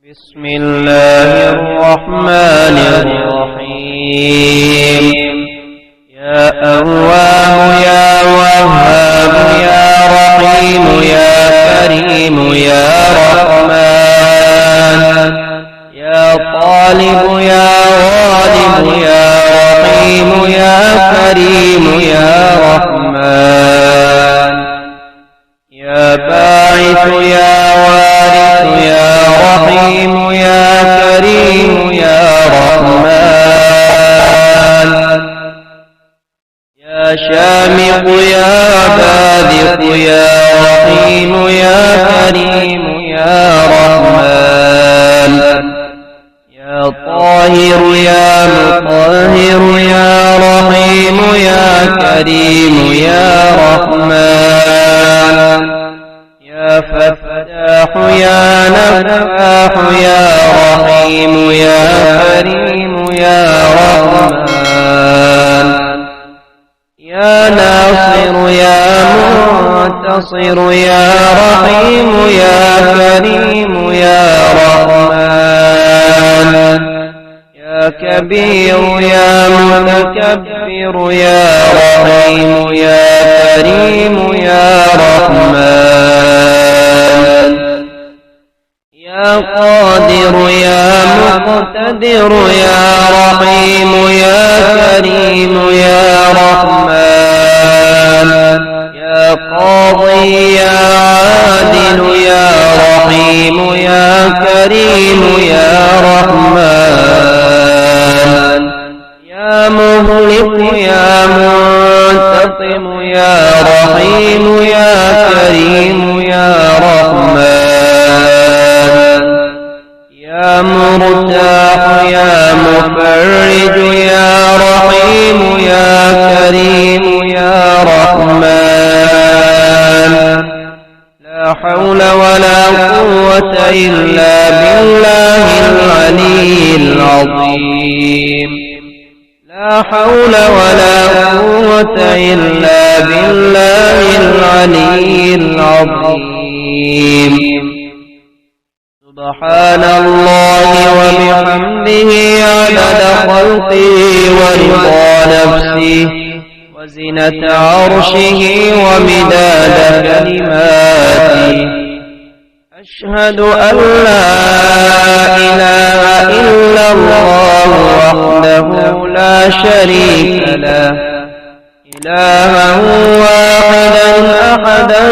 بسم الله الرحمن الرحيم يا أواه يا وهاب يا رحيم يا كريم يا رحمن يا طالب يا غالب يا رحيم يا كريم يا رحمن يا باعث يا وارث يا رحيم يا كريم يا رحمن يا شامخ يا باذخ يا رحيم يا كريم يا رحمن يا طاهر يا مطهر يا رحيم يا كريم يا رحمن يا فتاح يا نفاح يا رحيم يا كريم يا رحمن يا ناصر يا منتصر يا رحيم يا كريم يا رحمن يا كبير يا متكبر يا رحيم يا كريم يا رحمن يا قادر يا مقتدر يا رحيم يا كريم يا رحمن يا قاضي يا عادل يا رحيم يا كريم يا رحمن يا مهلك يا منتقم يا رحيم يا كريم يا رحمن يا مرتاح يا مفرج يا رحيم يا كريم يا رحمن لا حول ولا قوة إلا بالله العلي العظيم لا حول ولا قوة إلا بالله العلي العظيم سبحان الله وبحمده عدد خلقه ورضا نفسه وزنة عرشه ومداد كلماته أشهد أن لا إله إلا الله وحده لا شريك له إلها واحدا أحدا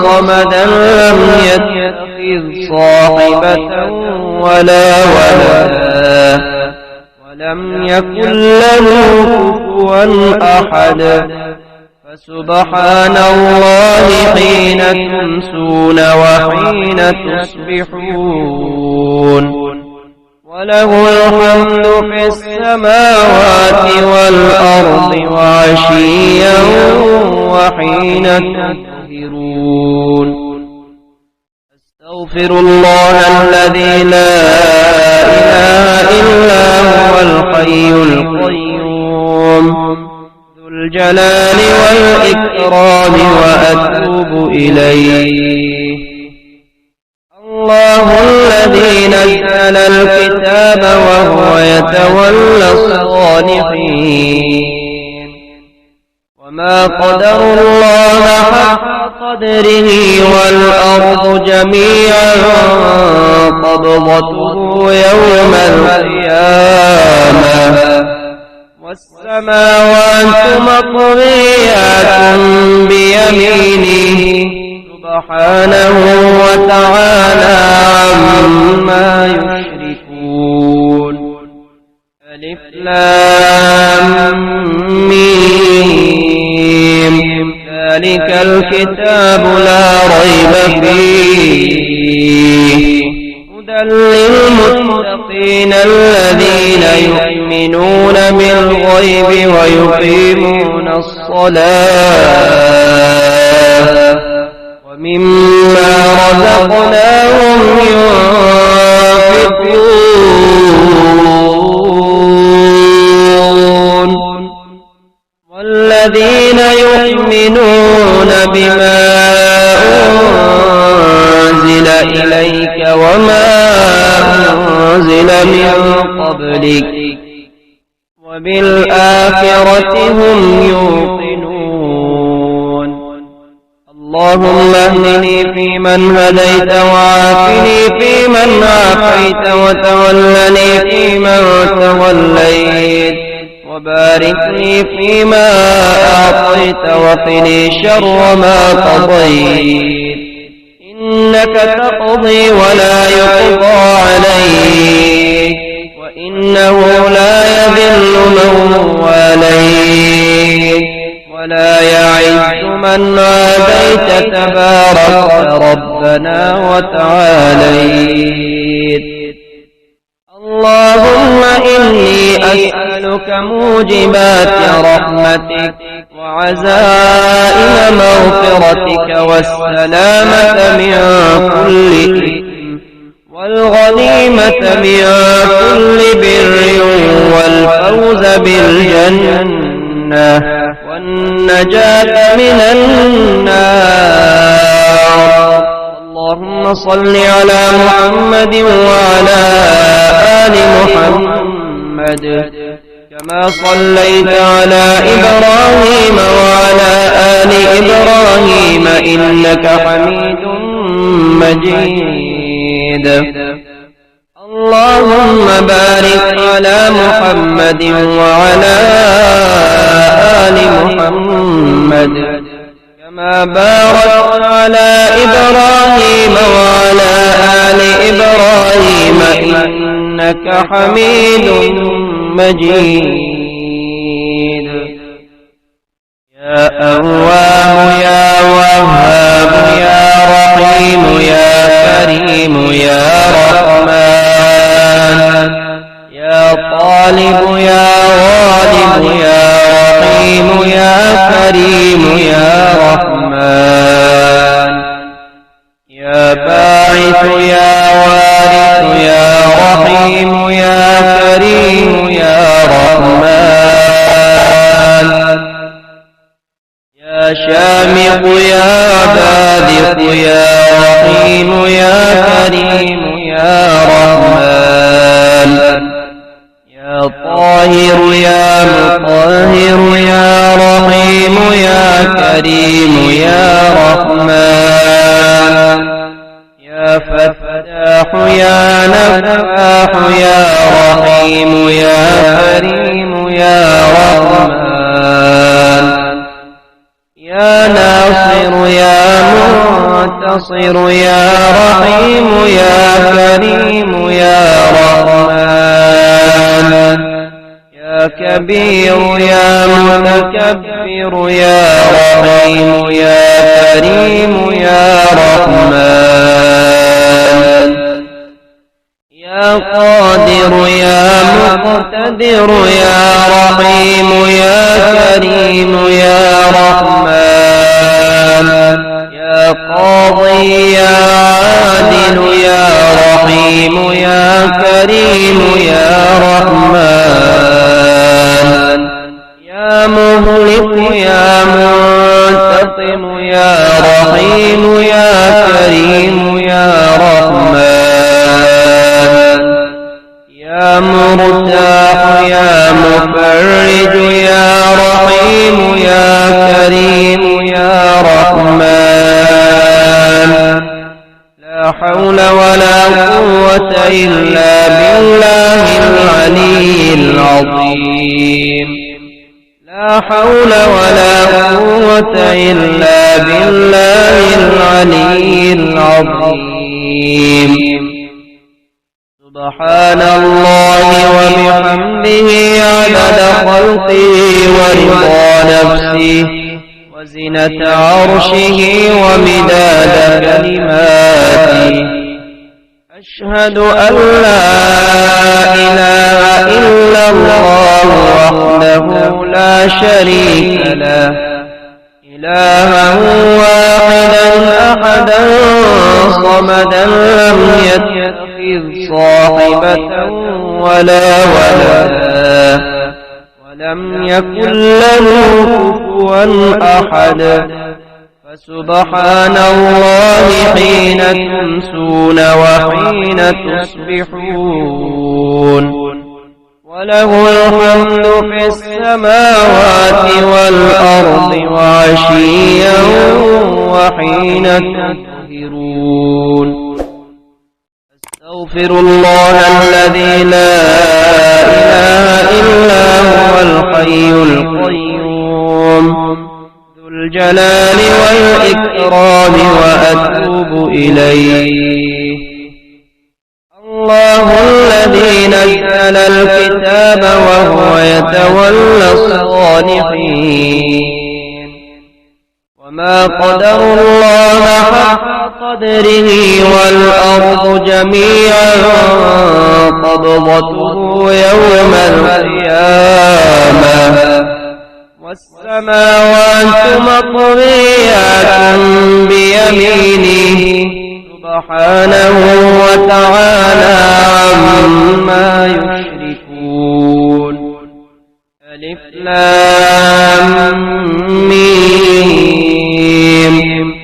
صمدا لم يتخذ صاحبة ولا ولدا ولم يكن له كفوا أحد فسبحان الله حين تمسون وحين تصبحون وله الحمد في السماوات والأرض وعشيا وحين تظهرون أستغفر الله الذي لا إله إلا هو الحي القيوم ذو الجلال والإكرام وأتوب إليه الله الذي نزل الكتاب وهو يتولى الصالحين وما قدر الله حق قدره والأرض جميعا قبضته يوم القيامة والسماوات مطويات بيمينه سبحانه وتعالى عما يشركون ألف لام ميم ذلك الكتاب لا ريب فيه هدى للمتقين الذين يؤمنون بالغيب ويقيمون الصلاة ومما رزقناهم ينفقون والذين يؤمنون بما أنزل إليك وما أنزل من قبلك وبالآخرة هم يوقنون اللهم اهدني فيمن هديت وعافني فيمن عافيت وتولني فيمن توليت وبارك لي فيما أعطيت وقني شر ما قضيت إنك تقضي ولا يقضى عليك وإنه لا يذل من واليت ولا يعز من عاديت تبارك ربنا وتعاليت اللهم إني أسألك موجبات رحمتك وعزائم مغفرتك والسلامة من كل إثم والغنيمة من كل بر والفوز بالجنة والنجاة من النار اللهم صل على محمد وعلى آل محمد كما صليت على إبراهيم وعلى آل إبراهيم إنك حميد مجيد اللهم بارك على محمد وعلى آل محمد كما باركت على إبراهيم وعلى آل إبراهيم إنك حميد مجيد يا أواه يا وهاب يا رحيم يا كريم يا رحمن يا طالب يا غالب يا رحيم يا كريم يا رحمن يا باعث يا وارث يا رحيم يا كريم يا رحمن يا شامخ يا باذخ يا رحيم يا كريم يا رحمن يا طاهر يا مطهر يا رحيم يا كريم يا رحمن يا فتاح يا نفاح يا رحيم يا كريم يا رحمن يا ناصر يا منتصر يا رحيم يا كريم يا رحمن يا كبير يا متكبر يا رحيم يا كريم يا رحمن يا قادر يا مقتدر يا رحيم يا كريم يا رحمن يا قاضي يا عادل يا رحيم يا كريم يا رحمن يا مهلك يا منتقم يا رحيم يا كريم يا رحمن يا مرتاح يا مفرج يا رحيم يا كريم يا رحمن لا حول ولا قوة إلا بالله العلي العظيم لا حول ولا قوة إلا بالله العلي العظيم سبحان الله وبحمده عدد خلقه ورضا نفسه وزنة عرشه ومداد كلماته أشهد أن لا إله إلا الله وحده لا شريك له إلها واحدا أحدا صمدا لم يتخذ صاحبة ولا ولدا ولم يكن له كفوا أحد فسبحان الله حين تمسون وحين تصبحون وله الحمد في السماوات والأرض وعشيا وحين تظهرون أستغفر الله الذي لا إله إلا هو الحي القيوم ذو الجلال والإكرام وأتوب إليه الله الذي نزل الكتاب وهو يتولى الصالحين وما قدر الله حق قدره والأرض جميعا قبضته يوم القيامة والسماوات مطويات بيمينه سبحانه وتعالى عما يشركون ألف لام ميم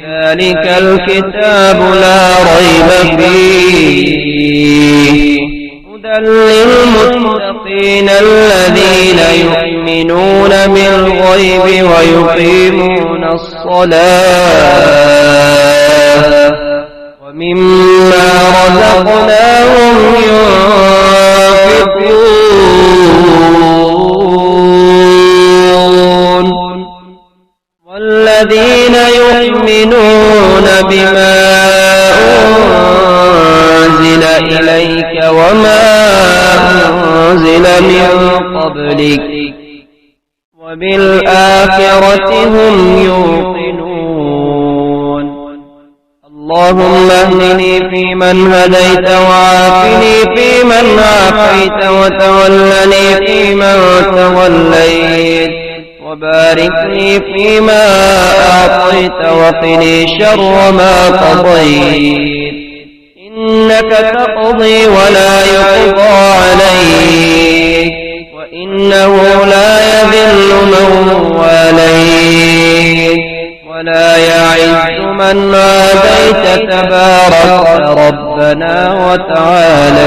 ذلك الكتاب لا ريب فيه هدى للمتقين الذين يؤمنون بالغيب ويقيمون الصلاة ومما رزقناهم ينفقون والذين يؤمنون بما أنزل إليك وما أنزل من قبلك وبالآخرة هم يوقنون اللهم اهدني فيمن هديت وعافني فيمن عافيت وتولني فيمن توليت وبارك لي فيما أعطيت وقني شر ما قضيت إنك تقضي ولا يقضى عليك وإنه لا يذل من واليت ولا يعز من عاديت تبارك ربنا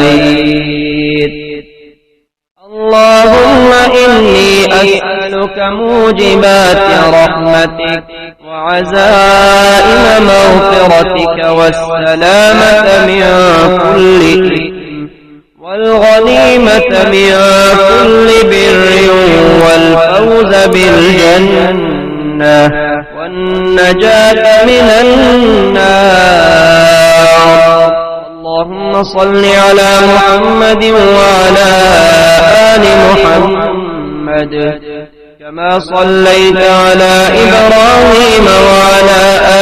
وتعاليت اللهم إني أسألك موجبات رحمتك وعزائم مغفرتك والسلامة من كل إثم والغنيمة من كل بر والفوز بالجنة والنجاة من النار اللهم صل على محمد وعلى آل محمد كما صليت على إبراهيم وعلى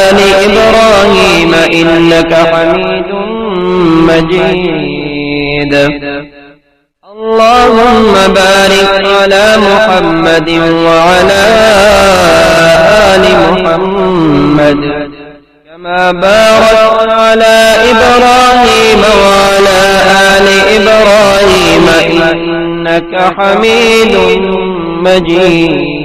آل إبراهيم إنك حميد مجيد اللهم بارك على محمد وعلى آل محمد كما باركت على إبراهيم وعلى آل إبراهيم إنك حميد مجيد